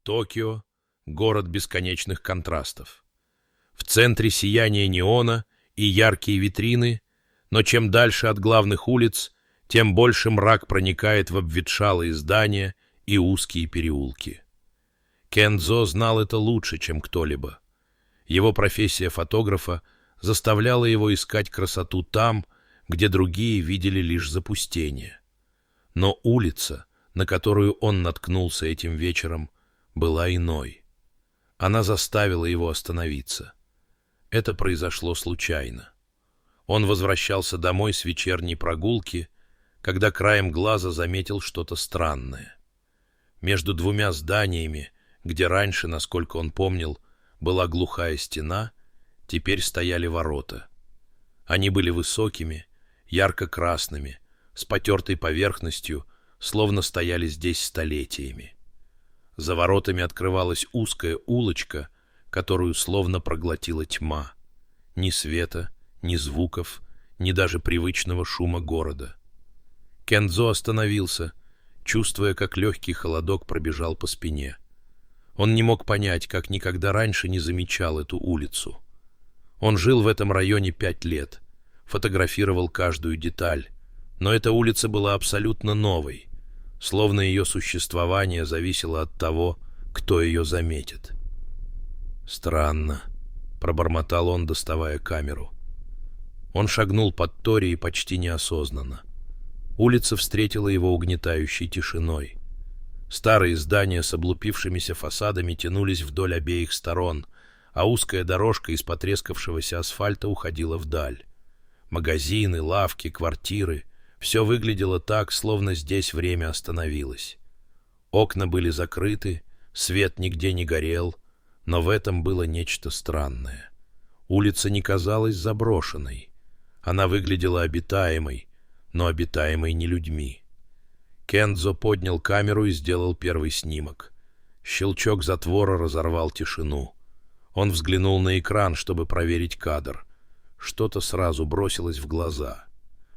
Токио — город бесконечных контрастов. В центре сияние неона и яркие витрины, но чем дальше от главных улиц, тем больше мрак проникает в обветшалые здания и узкие переулки. Кэндзо знал это лучше, чем кто-либо. Его профессия фотографа заставляла его искать красоту там, где другие видели лишь запустение. Но улица, на которую он наткнулся этим вечером, была иной. Она заставила его остановиться. Это произошло случайно. Он возвращался домой с вечерней прогулки, когда краем глаза заметил что-то странное. Между двумя зданиями, где раньше, насколько он помнил, была глухая стена, теперь стояли ворота. Они были высокими, ярко-красными, с потертой поверхностью, словно стояли здесь столетиями. За воротами открывалась узкая улочка, которую словно проглотила тьма. Ни света, ни звуков, ни даже привычного шума города. Кэндзо остановился, чувствуя, как легкий холодок пробежал по спине. Он не мог понять, как никогда раньше не замечал эту улицу. Он жил в этом районе 5 лет, фотографировал каждую деталь, но эта улица была абсолютно новой, словно ее существование зависело от того, кто ее заметит. «Странно», — пробормотал он, доставая камеру. Он шагнул под Торией почти неосознанно. Улица встретила его угнетающей тишиной. Старые здания с облупившимися фасадами тянулись вдоль обеих сторон, а узкая дорожка из потрескавшегося асфальта уходила вдаль. Магазины, лавки, квартиры — все выглядело так, словно здесь время остановилось. Окна были закрыты, свет нигде не горел, но в этом было нечто странное. Улица не казалась заброшенной. Она выглядела обитаемой, но обитаемой не людьми. Кэндзо поднял камеру и сделал первый снимок. Щелчок затвора разорвал тишину. Он взглянул на экран, чтобы проверить кадр. Что-то сразу бросилось в глаза.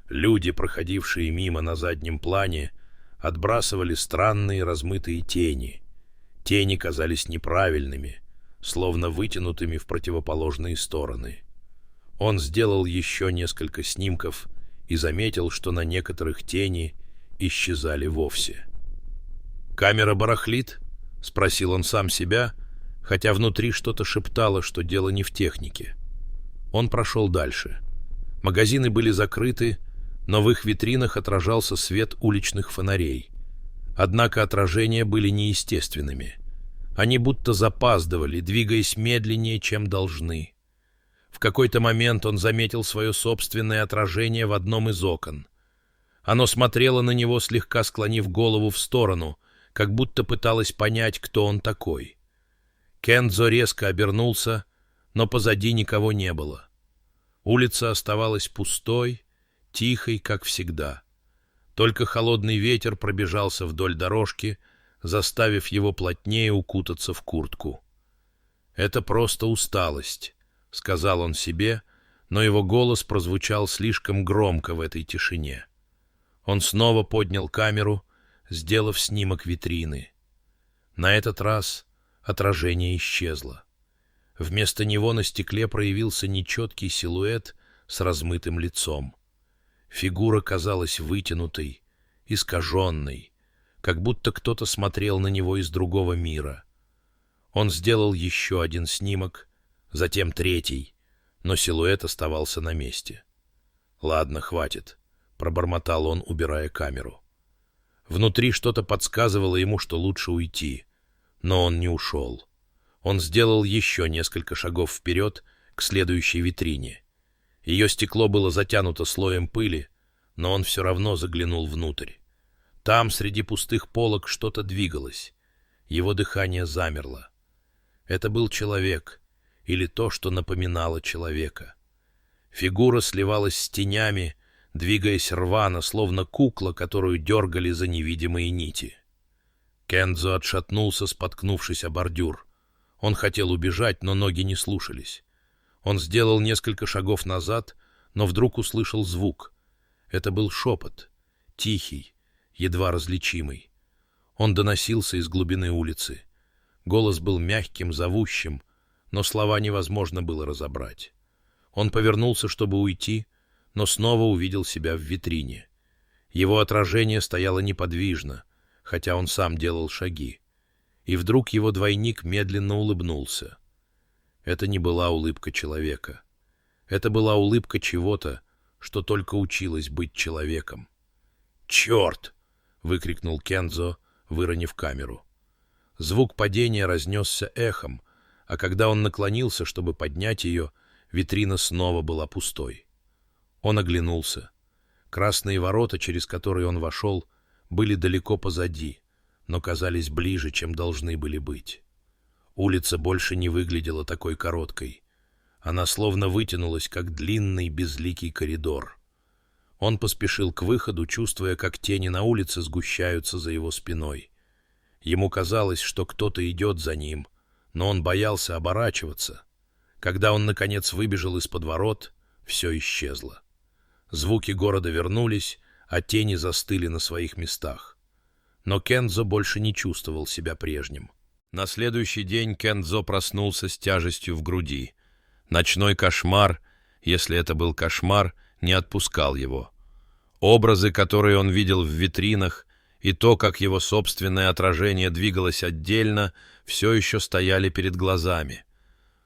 Люди, проходившие мимо на заднем плане, отбрасывали странные размытые тени. Тени казались неправильными, словно вытянутыми в противоположные стороны. Он сделал еще несколько снимков и заметил, что на некоторых тени исчезали вовсе. «Камера барахлит?» — спросил он сам себя, хотя внутри что-то шептало, что дело не в технике. Он прошел дальше. Магазины были закрыты, но в их витринах отражался свет уличных фонарей. Однако отражения были неестественными. Они будто запаздывали, двигаясь медленнее, чем должны. В какой-то момент он заметил свое собственное отражение в одном из окон. Оно смотрело на него, слегка склонив голову в сторону, как будто пыталось понять, кто он такой. Кэндзо резко обернулся, но позади никого не было. Улица оставалась пустой, тихой, как всегда. Только холодный ветер пробежался вдоль дорожки, заставив его плотнее укутаться в куртку. «Это просто усталость», — сказал он себе, но его голос прозвучал слишком громко в этой тишине. Он снова поднял камеру, сделав снимок витрины. На этот раз отражение исчезло. Вместо него на стекле проявился нечеткий силуэт с размытым лицом. Фигура казалась вытянутой, искаженной, как будто кто-то смотрел на него из другого мира. Он сделал еще один снимок, затем третий, но силуэт оставался на месте. «Ладно, хватит», — пробормотал он, убирая камеру. Внутри что-то подсказывало ему, что лучше уйти, но он не ушел. Он сделал еще несколько шагов вперед к следующей витрине. Ее стекло было затянуто слоем пыли, но он все равно заглянул внутрь. Там, среди пустых полок, что-то двигалось. Его дыхание замерло. Это был человек, или то, что напоминало человека. Фигура сливалась с тенями, двигаясь рвано, словно кукла, которую дергали за невидимые нити. Кэндзо отшатнулся, споткнувшись о бордюр. Он хотел убежать, но ноги не слушались. Он сделал несколько шагов назад, но вдруг услышал звук. Это был шепот, тихий, едва различимый. Он доносился из глубины улицы. Голос был мягким, зовущим, но слова невозможно было разобрать. Он повернулся, чтобы уйти, но снова увидел себя в витрине. Его отражение стояло неподвижно, хотя он сам делал шаги. И вдруг его двойник медленно улыбнулся. Это не была улыбка человека. Это была улыбка чего-то, что только училось быть человеком. «Черт!» — выкрикнул Кендзо, выронив камеру. Звук падения разнесся эхом, а когда он наклонился, чтобы поднять ее, витрина снова была пустой. Он оглянулся. Красные ворота, через которые он вошел, были далеко позади, но казались ближе, чем должны были быть. Улица больше не выглядела такой короткой. Она словно вытянулась, как длинный безликий коридор. Он поспешил к выходу, чувствуя, как тени на улице сгущаются за его спиной. Ему казалось, что кто-то идет за ним, но он боялся оборачиваться. Когда он, наконец, выбежал из-под ворот, все исчезло. Звуки города вернулись, а тени застыли на своих местах. Но Кендзо больше не чувствовал себя прежним. На следующий день Кендзо проснулся с тяжестью в груди. Ночной кошмар, если это был кошмар, не отпускал его. Образы, которые он видел в витринах, и то, как его собственное отражение двигалось отдельно, все еще стояли перед глазами.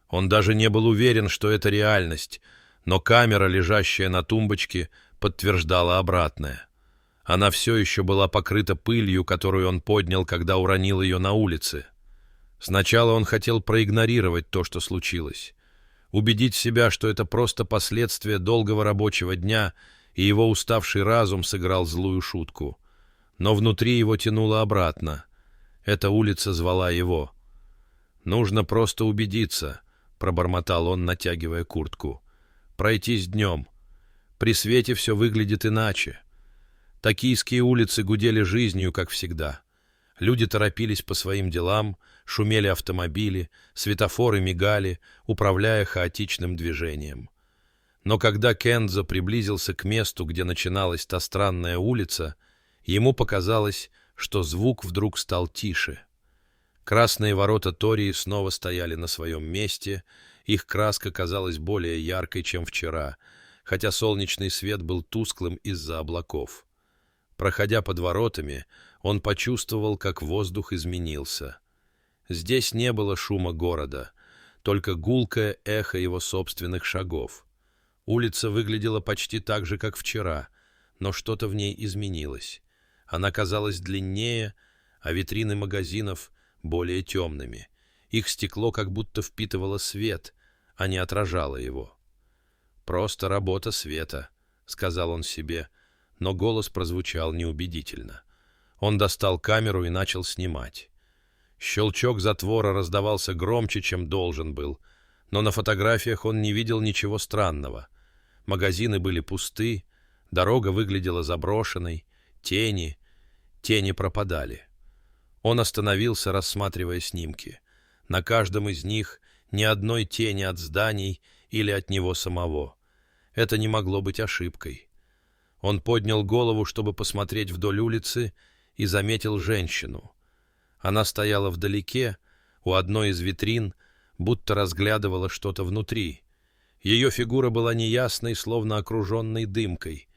Он даже не был уверен, что это реальность, но камера, лежащая на тумбочке, подтверждала обратное. Она все еще была покрыта пылью, которую он поднял, когда уронил ее на улице. Сначала он хотел проигнорировать то, что случилось, убедить себя, что это просто последствия долгого рабочего дня, и его уставший разум сыграл злую шутку. Но внутри его тянуло обратно. Эта улица звала его. «Нужно просто убедиться», — пробормотал он, натягивая куртку. «Пройтись днем. При свете все выглядит иначе». Токийские улицы гудели жизнью, как всегда. Люди торопились по своим делам, шумели автомобили, светофоры мигали, управляя хаотичным движением. Но когда Кендзо приблизился к месту, где начиналась та странная улица, ему показалось, что звук вдруг стал тише. Красные ворота Тории снова стояли на своем месте, их краска казалась более яркой, чем вчера, хотя солнечный свет был тусклым из-за облаков. Проходя под воротами, он почувствовал, как воздух изменился. Здесь не было шума города, только гулкое эхо его собственных шагов. Улица выглядела почти так же, как вчера, но что-то в ней изменилось. Она казалась длиннее, а витрины магазинов более темными. Их стекло как будто впитывало свет, а не отражало его. «Просто работа света», — сказал он себе, но голос прозвучал неубедительно. Он достал камеру и начал снимать. Щелчок затвора раздавался громче, чем должен был, но на фотографиях он не видел ничего странного. Магазины были пусты, дорога выглядела заброшенной, тени пропадали. Он остановился, рассматривая снимки. На каждом из них ни одной тени от зданий или от него самого. Это не могло быть ошибкой. Он поднял голову, чтобы посмотреть вдоль улицы, и заметил женщину. Она стояла вдалеке, у одной из витрин, будто разглядывала что-то внутри. Ее фигура была неясной, словно окруженной дымкой.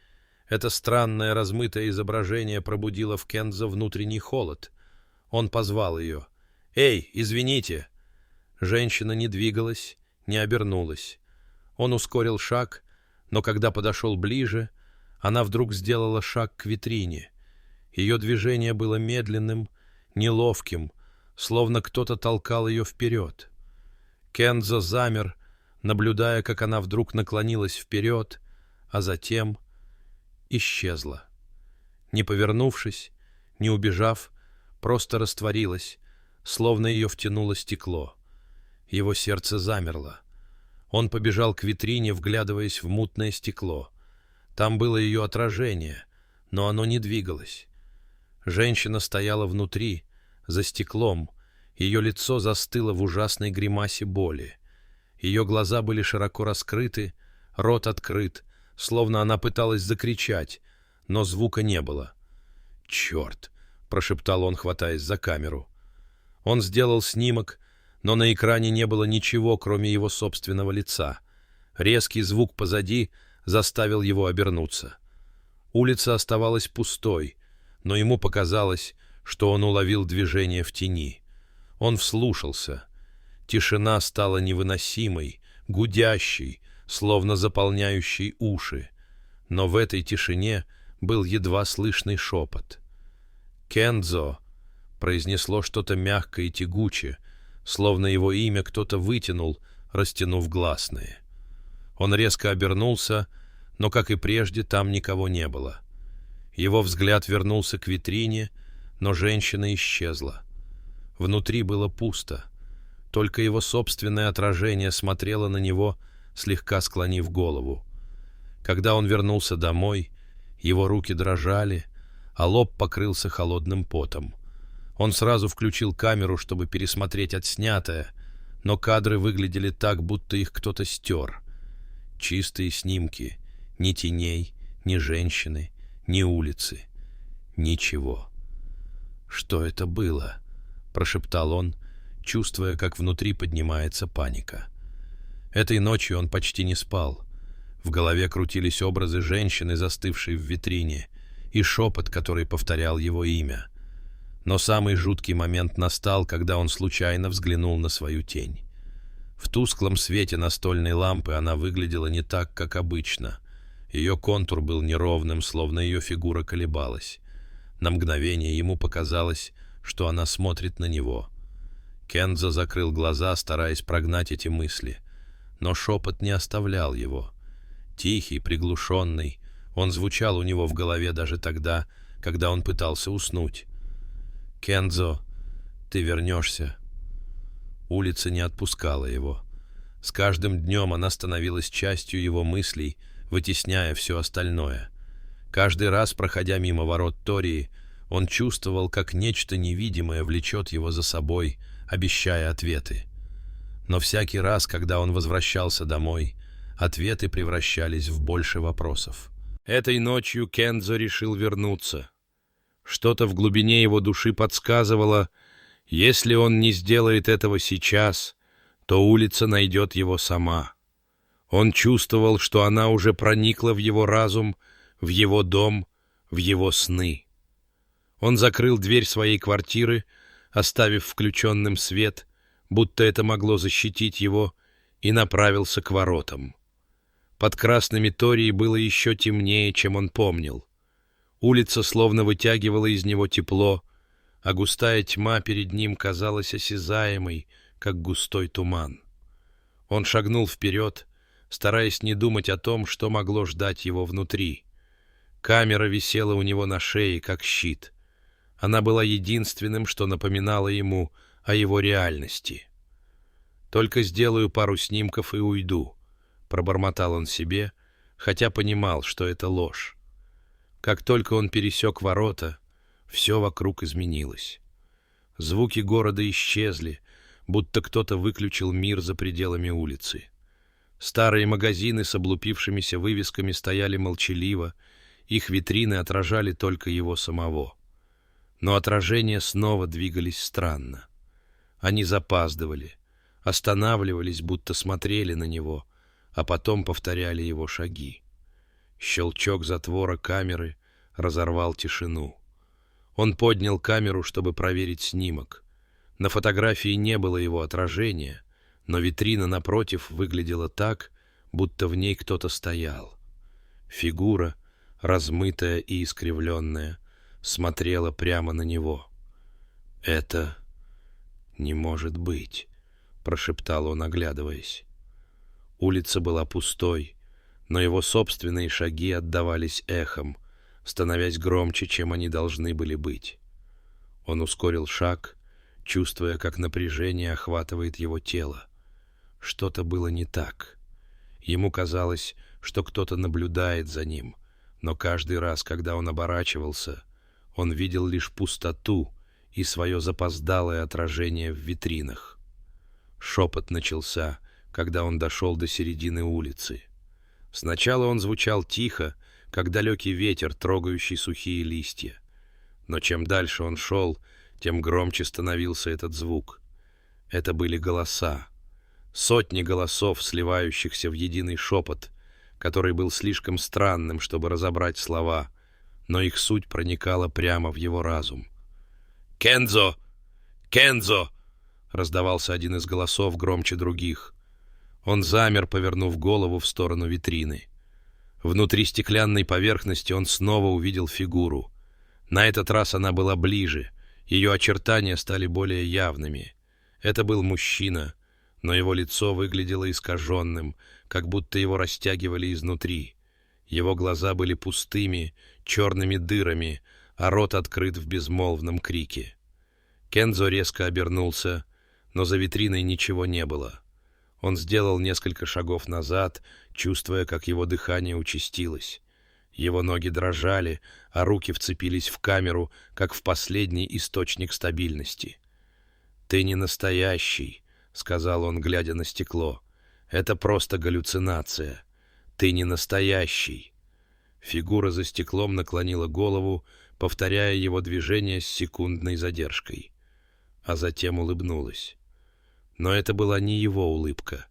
Это странное размытое изображение пробудило в Кендзо внутренний холод. Он позвал ее. «Эй, извините!» Женщина не двигалась, не обернулась. Он ускорил шаг, но когда подошел ближе, она вдруг сделала шаг к витрине. Ее движение было медленным, неловким, словно кто-то толкал ее вперед. Кендзо замер, наблюдая, как она вдруг наклонилась вперед, а затем исчезла. Не повернувшись, не убежав, просто растворилась, словно ее втянуло стекло. Его сердце замерло. Он побежал к витрине, вглядываясь в мутное стекло. Там было ее отражение, но оно не двигалось. Женщина стояла внутри, за стеклом. Ее лицо застыло в ужасной гримасе боли. Ее глаза были широко раскрыты, рот открыт, словно она пыталась закричать, но звука не было. «Черт!» — прошептал он, хватаясь за камеру. Он сделал снимок, но на экране не было ничего, кроме его собственного лица. Резкий звук позади заставил его обернуться. Улица оставалась пустой, но ему показалось, что он уловил движение в тени. Он вслушался. Тишина стала невыносимой, гудящей, словно заполняющей уши. Но в этой тишине был едва слышный шепот. «Кендзо!» произнесло что-то мягкое и тягуче, словно его имя кто-то вытянул, растянув гласные. Он резко обернулся, но, как и прежде, там никого не было. Его взгляд вернулся к витрине, но женщина исчезла. Внутри было пусто. Только его собственное отражение смотрело на него, слегка склонив голову. Когда он вернулся домой, его руки дрожали, а лоб покрылся холодным потом. Он сразу включил камеру, чтобы пересмотреть отснятое, но кадры выглядели так, будто их кто-то стер. Чистые снимки, ни теней, ни женщины, ни улицы, ничего. «Что это было?» — прошептал он, чувствуя, как внутри поднимается паника. Этой ночью он почти не спал. В голове крутились образы женщины, застывшей в витрине, и шепот, который повторял его имя. Но самый жуткий момент настал, когда он случайно взглянул на свою тень. В тусклом свете настольной лампы она выглядела не так, как обычно. Ее контур был неровным, словно ее фигура колебалась. На мгновение ему показалось, что она смотрит на него. Кендзо закрыл глаза, стараясь прогнать эти мысли. Но шепот не оставлял его. Тихий, приглушенный, он звучал у него в голове даже тогда, когда он пытался уснуть. «Кендзо, ты вернешься». Улица не отпускала его. С каждым днем она становилась частью его мыслей, вытесняя все остальное. Каждый раз, проходя мимо ворот Тории, он чувствовал, как нечто невидимое влечет его за собой, обещая ответы. Но всякий раз, когда он возвращался домой, ответы превращались в больше вопросов. Этой ночью Кендзо решил вернуться. Что-то в глубине его души подсказывало, если он не сделает этого сейчас, то улица найдет его сама. Он чувствовал, что она уже проникла в его разум, в его дом, в его сны. Он закрыл дверь своей квартиры, оставив включенным свет, будто это могло защитить его, и направился к воротам. Под красными торией было еще темнее, чем он помнил. Улица словно вытягивала из него тепло, а густая тьма перед ним казалась осязаемой, как густой туман. Он шагнул вперед, стараясь не думать о том, что могло ждать его внутри. Камера висела у него на шее, как щит. Она была единственным, что напоминало ему о его реальности. «Только сделаю пару снимков и уйду», — пробормотал он себе, хотя понимал, что это ложь. Как только он пересек ворота, все вокруг изменилось. Звуки города исчезли, будто кто-то выключил мир за пределами улицы. Старые магазины с облупившимися вывесками стояли молчаливо, их витрины отражали только его самого. Но отражения снова двигались странно. Они запаздывали, останавливались, будто смотрели на него, а потом повторяли его шаги. Щелчок затвора камеры разорвал тишину. Он поднял камеру, чтобы проверить снимок. На фотографии не было его отражения, но витрина напротив выглядела так, будто в ней кто-то стоял. Фигура, размытая и искривленная, смотрела прямо на него. «Это не может быть», — прошептал он, оглядываясь. Улица была пустой, но его собственные шаги отдавались эхом, становясь громче, чем они должны были быть. Он ускорил шаг, чувствуя, как напряжение охватывает его тело. Что-то было не так. Ему казалось, что кто-то наблюдает за ним, но каждый раз, когда он оборачивался, он видел лишь пустоту и свое запоздалое отражение в витринах. Шепот начался, когда он дошел до середины улицы. Сначала он звучал тихо, как далекий ветер, трогающий сухие листья. Но чем дальше он шел, тем громче становился этот звук. Это были голоса. Сотни голосов, сливающихся в единый шепот, который был слишком странным, чтобы разобрать слова, но их суть проникала прямо в его разум. «Кензо! Кензо!» — раздавался один из голосов громче других. Он замер, повернув голову в сторону витрины. Внутри стеклянной поверхности он снова увидел фигуру. На этот раз она была ближе, ее очертания стали более явными. Это был мужчина, но его лицо выглядело искаженным, как будто его растягивали изнутри. Его глаза были пустыми, черными дырами, а рот открыт в безмолвном крике. Кензо резко обернулся, но за витриной ничего не было. Он сделал несколько шагов назад, чувствуя, как его дыхание участилось. Его ноги дрожали, а руки вцепились в камеру, как в последний источник стабильности. «Ты не настоящий», — сказал он, глядя на стекло. «Это просто галлюцинация. Ты не настоящий». Фигура за стеклом наклонила голову, повторяя его движение с секундной задержкой. А затем улыбнулась. Но это была не его улыбка.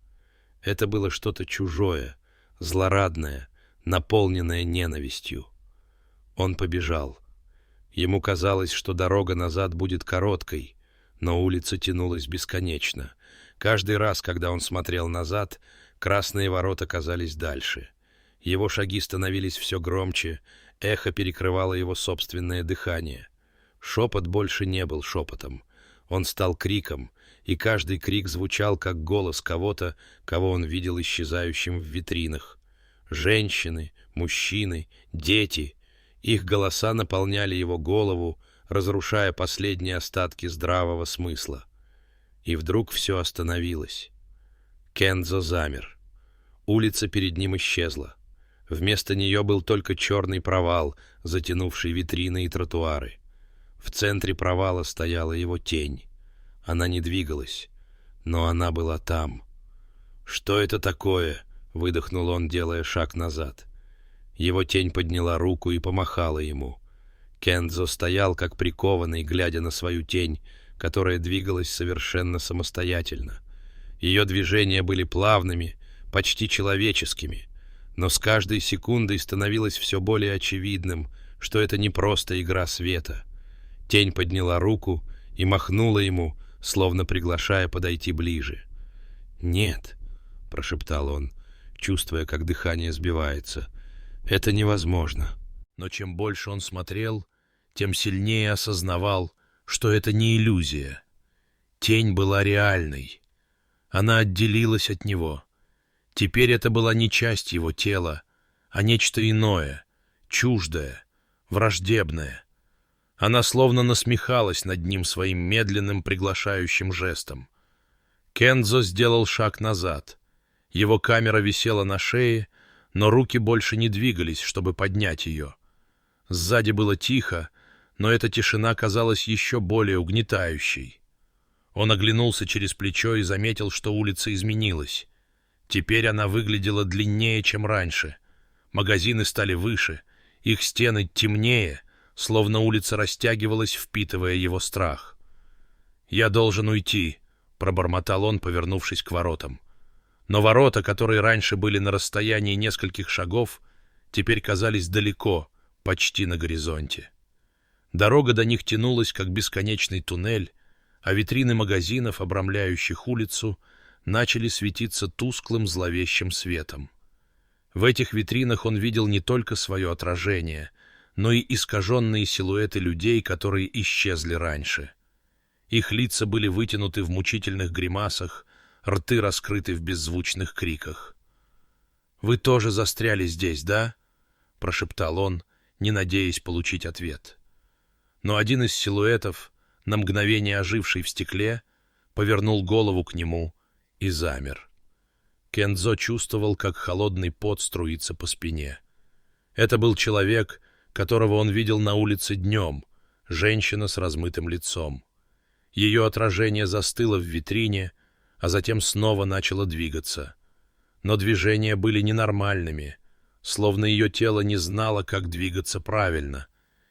Это было что-то чужое, злорадное, наполненное ненавистью. Он побежал. Ему казалось, что дорога назад будет короткой, но улица тянулась бесконечно. Каждый раз, когда он смотрел назад, красные ворота казались дальше. Его шаги становились все громче, эхо перекрывало его собственное дыхание. Шепот больше не был шепотом. Он стал криком, и каждый крик звучал, как голос кого-то, кого он видел исчезающим в витринах. Женщины, мужчины, дети. Их голоса наполняли его голову, разрушая последние остатки здравого смысла. И вдруг все остановилось. Кензо замер. Улица перед ним исчезла. Вместо нее был только черный провал, затянувший витрины и тротуары. В центре провала стояла его тень. Она не двигалась, но она была там. «Что это такое?» — выдохнул он, делая шаг назад. Его тень подняла руку и помахала ему. Кензо стоял, как прикованный, глядя на свою тень, которая двигалась совершенно самостоятельно. Ее движения были плавными, почти человеческими, но с каждой секундой становилось все более очевидным, что это не просто игра света. Тень подняла руку и махнула ему, словно приглашая подойти ближе. «Нет», — прошептал он, чувствуя, как дыхание сбивается, — «это невозможно». Но чем больше он смотрел, тем сильнее осознавал, что это не иллюзия. Тень была реальной. Она отделилась от него. Теперь это была не часть его тела, а нечто иное, чуждое, враждебное. Она словно насмехалась над ним своим медленным приглашающим жестом. Кензо сделал шаг назад. Его камера висела на шее, но руки больше не двигались, чтобы поднять ее. Сзади было тихо, но эта тишина казалась еще более угнетающей. Он оглянулся через плечо и заметил, что улица изменилась. Теперь она выглядела длиннее, чем раньше. Магазины стали выше, их стены темнее, словно улица растягивалась, впитывая его страх. «Я должен уйти», — пробормотал он, повернувшись к воротам. Но ворота, которые раньше были на расстоянии нескольких шагов, теперь казались далеко, почти на горизонте. Дорога до них тянулась, как бесконечный туннель, а витрины магазинов, обрамляющих улицу, начали светиться тусклым зловещим светом. В этих витринах он видел не только свое отражение, но и искаженные силуэты людей, которые исчезли раньше. Их лица были вытянуты в мучительных гримасах, рты раскрыты в беззвучных криках. «Вы тоже застряли здесь, да?» — прошептал он, не надеясь получить ответ. Но один из силуэтов, на мгновение оживший в стекле, повернул голову к нему и замер. Кензо чувствовал, как холодный пот струится по спине. Это был человек, которого он видел на улице днем, женщина с размытым лицом. Ее отражение застыло в витрине, а затем снова начало двигаться. Но движения были ненормальными, словно ее тело не знало, как двигаться правильно.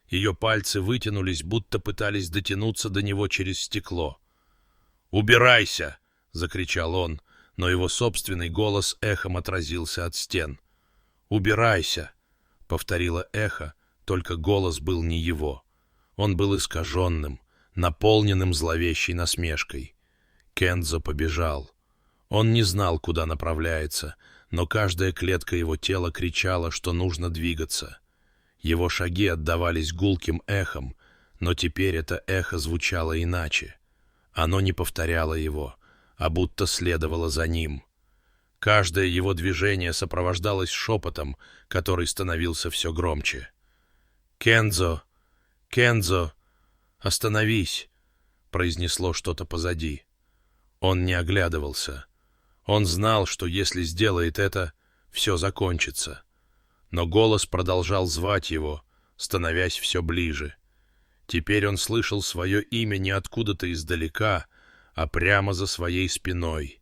Ее пальцы вытянулись, будто пытались дотянуться до него через стекло. «Убирайся!» — закричал он, но его собственный голос эхом отразился от стен. «Убирайся!» — повторило эхо, только голос был не его. Он был искаженным, наполненным зловещей насмешкой. Кендзо побежал. Он не знал, куда направляется, но каждая клетка его тела кричала, что нужно двигаться. Его шаги отдавались гулким эхом, но теперь это эхо звучало иначе. Оно не повторяло его, а будто следовало за ним. Каждое его движение сопровождалось шепотом, который становился все громче. «Кендзо! Кендзо! Остановись!» — произнесло что-то позади. Он не оглядывался. Он знал, что если сделает это, все закончится. Но голос продолжал звать его, становясь все ближе. Теперь он слышал свое имя не откуда-то издалека, а прямо за своей спиной.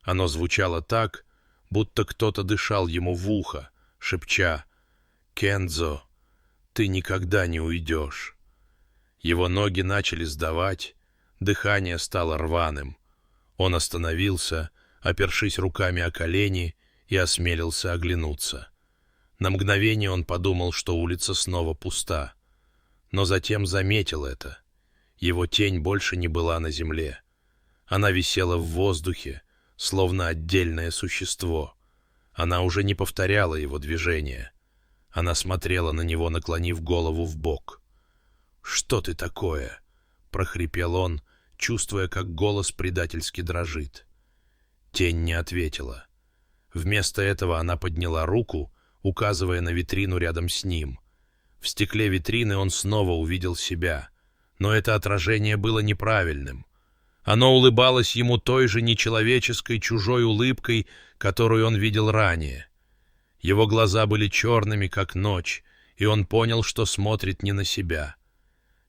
Оно звучало так, будто кто-то дышал ему в ухо, шепча: «Кендзо, ты никогда не уйдешь». Его ноги начали сдавать, дыхание стало рваным. Он остановился, опершись руками о колени, и осмелился оглянуться. На мгновение он подумал, что улица снова пуста. Но затем заметил это. Его тень больше не была на земле. Она висела в воздухе, словно отдельное существо. Она уже не повторяла его движения. Она смотрела на него, наклонив голову вбок. «Что ты такое?» — прохрипел он, чувствуя, как голос предательски дрожит. Тень не ответила. Вместо этого она подняла руку, указывая на витрину рядом с ним. В стекле витрины он снова увидел себя, но это отражение было неправильным. Оно улыбалось ему той же нечеловеческой чужой улыбкой, которую он видел ранее. Его глаза были черными, как ночь, и он понял, что смотрит не на себя.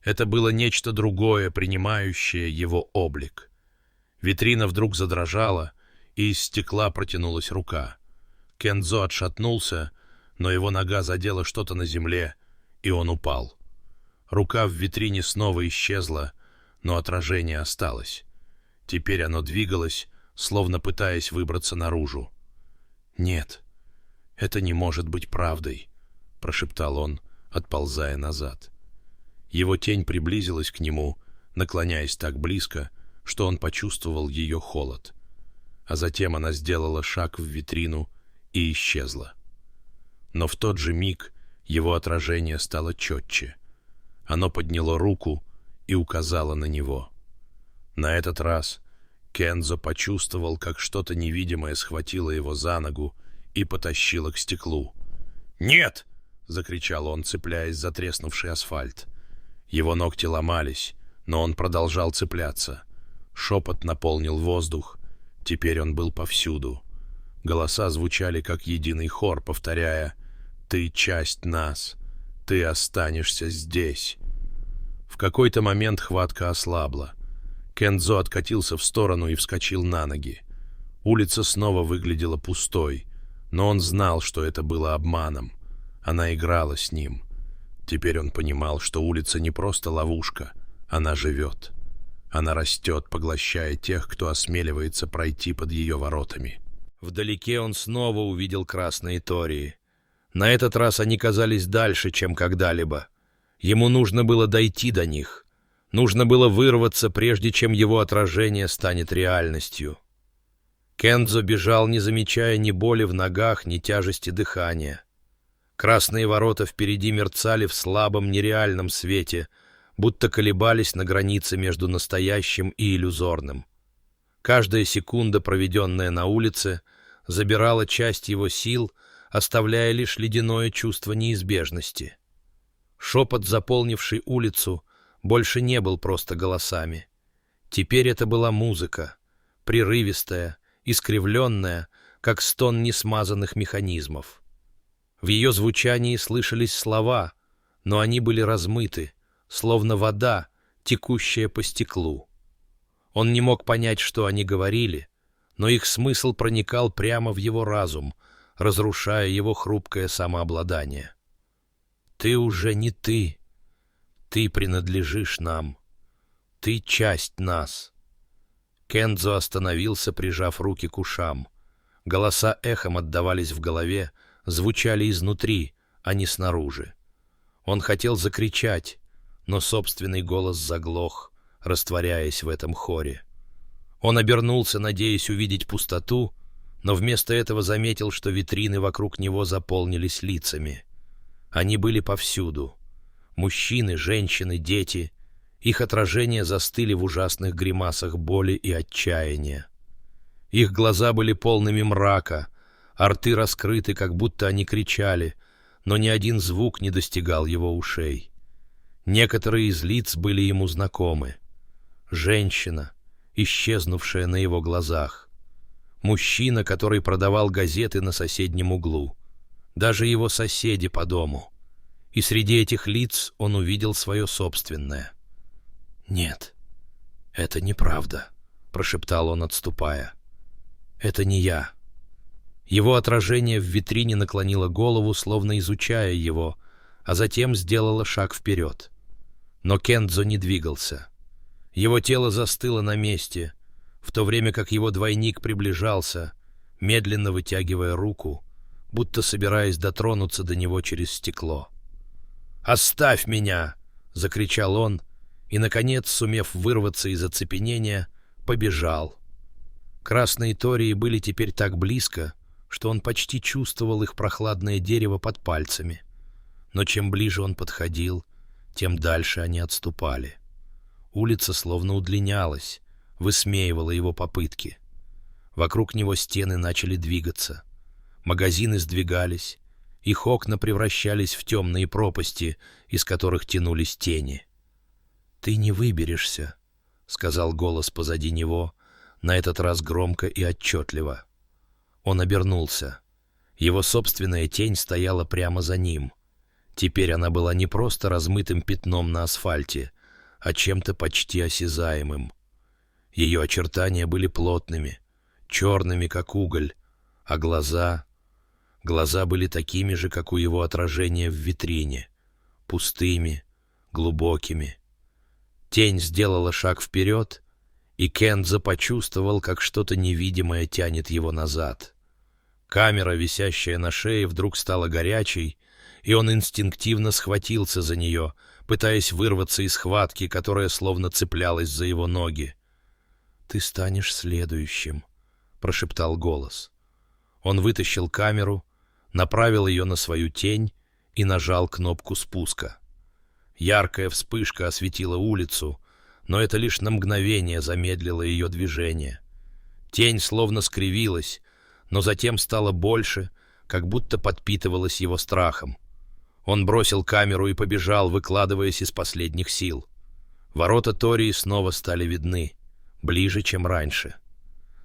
Это было нечто другое, принимающее его облик. Витрина вдруг задрожала, и из стекла протянулась рука. Кендзо отшатнулся, но его нога задела что-то на земле, и он упал. Рука в витрине снова исчезла, но отражение осталось. Теперь оно двигалось, словно пытаясь выбраться наружу. «Нет, это не может быть правдой», — прошептал он, отползая назад. Его тень приблизилась к нему, наклоняясь так близко, что он почувствовал ее холод. А затем она сделала шаг в витрину и исчезла. Но в тот же миг его отражение стало четче. Оно подняло руку и указало на него. На этот раз Кендзо почувствовал, как что-то невидимое схватило его за ногу и потащило к стеклу. «Нет!» — закричал он, цепляясь за треснувший асфальт. Его ногти ломались, но он продолжал цепляться. Шепот наполнил воздух. Теперь он был повсюду. Голоса звучали как единый хор, повторяя: «Ты часть нас. Ты останешься здесь». В какой-то момент хватка ослабла. Кендзо откатился в сторону и вскочил на ноги. Улица снова выглядела пустой, но он знал, что это было обманом. Она играла с ним. Теперь он понимал, что улица не просто ловушка, она живет. Она растет, поглощая тех, кто осмеливается пройти под ее воротами. Вдалеке он снова увидел красные тории. На этот раз они казались дальше, чем когда-либо. Ему нужно было дойти до них. Нужно было вырваться, прежде чем его отражение станет реальностью. Кендзо бежал, не замечая ни боли в ногах, ни тяжести дыхания. Красные ворота впереди мерцали в слабом нереальном свете, будто колебались на границе между настоящим и иллюзорным. Каждая секунда, проведенная на улице, забирала часть его сил, оставляя лишь ледяное чувство неизбежности. Шепот, заполнивший улицу, больше не был просто голосами. Теперь это была музыка, прерывистая, искривленная, как стон несмазанных механизмов. В ее звучании слышались слова, но они были размыты, словно вода, текущая по стеклу. Он не мог понять, что они говорили, но их смысл проникал прямо в его разум, разрушая его хрупкое самообладание. «Ты уже не ты», Ты принадлежишь нам. Ты часть нас. Кендзо остановился, прижав руки к ушам. Голоса эхом отдавались в голове, звучали изнутри, а не снаружи. Он хотел закричать, но собственный голос заглох, растворяясь в этом хоре. Он обернулся, надеясь увидеть пустоту, но вместо этого заметил, что витрины вокруг него заполнились лицами. Они были повсюду. Мужчины, женщины, дети. Их отражения застыли в ужасных гримасах боли и отчаяния. Их глаза были полными мрака, а рты раскрыты, как будто они кричали, но ни один звук не достигал его ушей. Некоторые из лиц были ему знакомы. Женщина, исчезнувшая на его глазах. Мужчина, который продавал газеты на соседнем углу. Даже его соседи по дому. И среди этих лиц он увидел свое собственное. «Нет, это неправда», — прошептал он, отступая. «Это не я». Его отражение в витрине наклонило голову, словно изучая его, а затем сделало шаг вперед. Но Кендзо не двигался. Его тело застыло на месте, в то время как его двойник приближался, медленно вытягивая руку, будто собираясь дотронуться до него через стекло. «Оставь меня!» — закричал он, и, наконец, сумев вырваться из оцепенения, побежал. Красные тории были теперь так близко, что он почти чувствовал их прохладное дерево под пальцами. Но чем ближе он подходил, тем дальше они отступали. Улица словно удлинялась, высмеивала его попытки. Вокруг него стены начали двигаться. Магазины сдвигались, их окна превращались в темные пропасти, из которых тянулись тени. «Ты не выберешься», — сказал голос позади него, на этот раз громко и отчетливо. Он обернулся. Его собственная тень стояла прямо за ним. Теперь она была не просто размытым пятном на асфальте, а чем-то почти осязаемым. Ее очертания были плотными, черными, как уголь, а глаза были такими же, как у его отражения в витрине, пустыми, глубокими. Тень сделала шаг вперед, и Кендзо почувствовал, как что-то невидимое тянет его назад. Камера, висящая на шее, вдруг стала горячей, и он инстинктивно схватился за нее, пытаясь вырваться из схватки, которая словно цеплялась за его ноги. «Ты станешь следующим», — прошептал голос. Он вытащил камеру, направил ее на свою тень и нажал кнопку спуска. Яркая вспышка осветила улицу, но это лишь на мгновение замедлило ее движение. Тень словно скривилась, но затем стала больше, как будто подпитывалась его страхом. Он бросил камеру и побежал, выкладываясь из последних сил. Ворота Тории снова стали видны, ближе, чем раньше.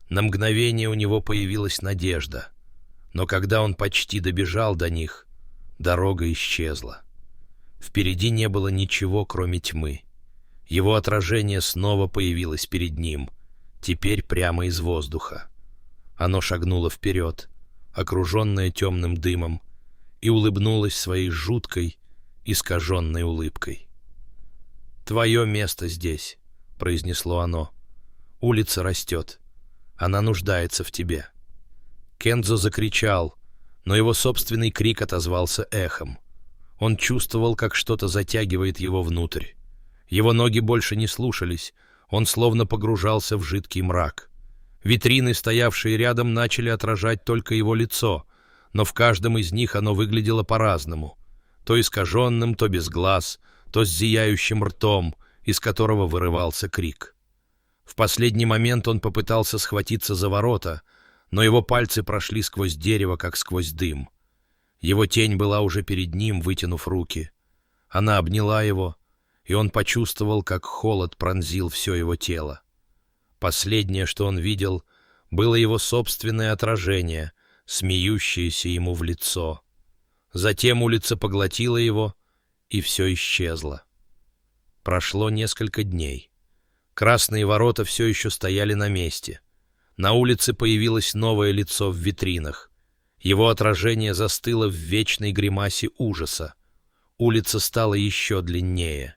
На мгновение у него появилась надежда, но когда он почти добежал до них, дорога исчезла. Впереди не было ничего, кроме тьмы. Его отражение снова появилось перед ним, теперь прямо из воздуха. Оно шагнуло вперед, окруженное темным дымом, и улыбнулось своей жуткой, искаженной улыбкой. «Твое место здесь», — произнесло оно. «Улица растет. Она нуждается в тебе». Кендзо закричал, но его собственный крик отозвался эхом. Он чувствовал, как что-то затягивает его внутрь. Его ноги больше не слушались, он словно погружался в жидкий мрак. Витрины, стоявшие рядом, начали отражать только его лицо, но в каждом из них оно выглядело по-разному. То искаженным, то без глаз, то с зияющим ртом, из которого вырывался крик. В последний момент он попытался схватиться за ворота, но его пальцы прошли сквозь дерево, как сквозь дым. Его тень была уже перед ним, вытянув руки. Она обняла его, и он почувствовал, как холод пронзил все его тело. Последнее, что он видел, было его собственное отражение, смеющееся ему в лицо. Затем улица поглотила его, и все исчезло. Прошло несколько дней. Красные ворота все еще стояли на месте. На улице появилось новое лицо в витринах. Его отражение застыло в вечной гримасе ужаса. Улица стала еще длиннее.